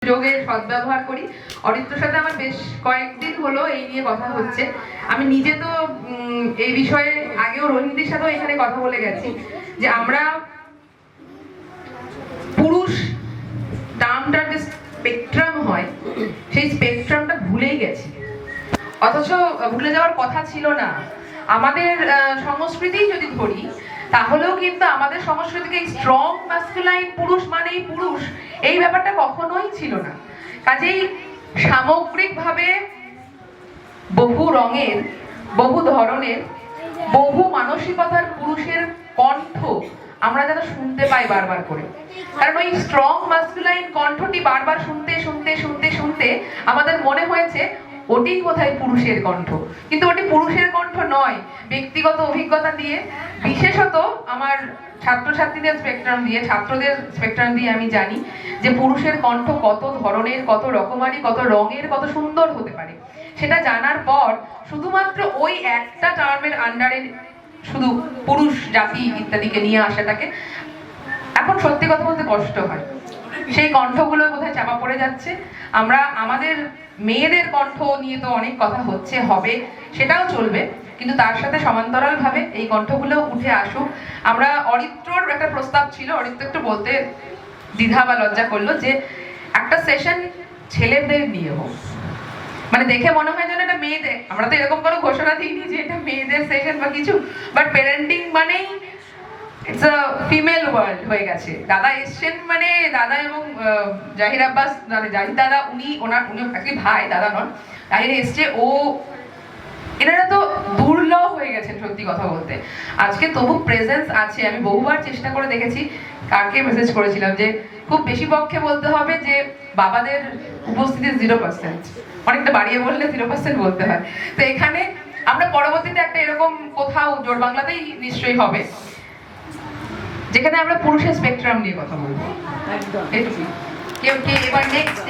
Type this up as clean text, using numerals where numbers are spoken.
যোগের সদ্ব্যবহার করি। অরিত্রর সাথে আমার বেশ কয়েকদিন হলো এই নিয়ে কথা হচ্ছে। আমি নিজে তো এই বিষয়ে আগেও রোহিণীদের সাথেও এখানে কথা বলে গেছি যে আমরা পুরুষ টার্মটার যে স্পেকট্রাম হয় সেই স্পেকট্রামটা ভুলেই গেছি, অথচ ভুলে যাওয়ার কথা ছিল না। আমাদের সংস্কৃতি যদি ধরি তাহলেও কিন্তু আমাদের সংস্কৃতিকে স্ট্রং ম্যাসকুলাইন পুরুষ মানেই পুরুষ এই ব্যাপারটা কখনোই ছিল না। কাজেই সামগ্রিকভাবে বহু রঙের, বহু ধরনের, বহু মানসিকতার পুরুষের কণ্ঠ আমরা যেন শুনতে পাই বারবার করে। কারণ ওই স্ট্রং ম্যাসকুলাইন কণ্ঠটি বারবার শুনতে শুনতে শুনতে শুনতে আমাদের মনে হয়েছে ওটি কোথায় পুরুষের কণ্ঠ, কিন্তু ওটি পুরুষের কণ্ঠ নয়। ব্যক্তিগত অভিজ্ঞতা দিয়ে, বিশেষত আমার ছাত্রছাত্রীদের স্পেকট্রাম দিয়ে, ছাত্রদের স্পেকট্রাম দিয়ে আমি জানি যে পুরুষের কণ্ঠ কত ধরনের, কত রকমারি, কত রঙের, কত সুন্দর হতে পারে। সেটা জানার পর শুধুমাত্র ওই একটা টার্মের আন্ডারে শুধু পুরুষ জাতি ইত্যাদিকে নিয়ে আসাটাকে এখন সত্যি কথা বলতে কষ্ট হয়। সেই কণ্ঠগুলো বোধহয় চাপা পড়ে যাচ্ছে। আমরা আমাদের মেয়েদের কণ্ঠ নিয়ে তো অনেক কথা হচ্ছে, হবে, সেটাও চলবে, কিন্তু তার সাথে সমান্তরাল ভাবে এই কণ্ঠগুলো উঠে আসুক। আমরা অরিত্রর একটা প্রস্তাব ছিল, অরিত্র একটু বলতে দ্বিধা বা লজ্জা করলো যে একটা সেশন ছেলেদের নিয়ে হোক। মানে দেখে মনে হয় যেন এটা মেয়েদের, আমরা তো এরকম কোনো ঘোষণা দিইনি যে এটা মেয়েদের সেশন বা কিছু, বাট প্যারেন্টিং মানেই ইটস আ ফিমেল ওয়ার্ল্ড হয়ে গেছে। দাদা এসছেন মানে দাদা এবং জাহির আব্বাস, জাহির দাদা, উনি একটি ভাই, দাদা নন, জাহির এসছে, ও এনারা তো দুর্লভ হয়ে গেছেন সত্যি কথা বলতে। আজকে তবু প্রেজেন্স আছে। আমি বহুবার চেষ্টা করে দেখেছি, কাকে মেসেজ করেছিলাম যে খুব বেশি পক্ষে বলতে হবে যে বাবাদের উপস্থিতি 0%, অনেকটা বাড়িয়ে বললে 0% বলতে হয়। তো এখানে আমরা পরবর্তীতে একটা এরকম কোথাও জোর বাংলাতেই নিশ্চয়ই হবে যেখানে আমরা পুরুষের স্পেকট্রাম নিয়ে কথা বলবো। এটুকুই। কেউ কে এবার নেক্সট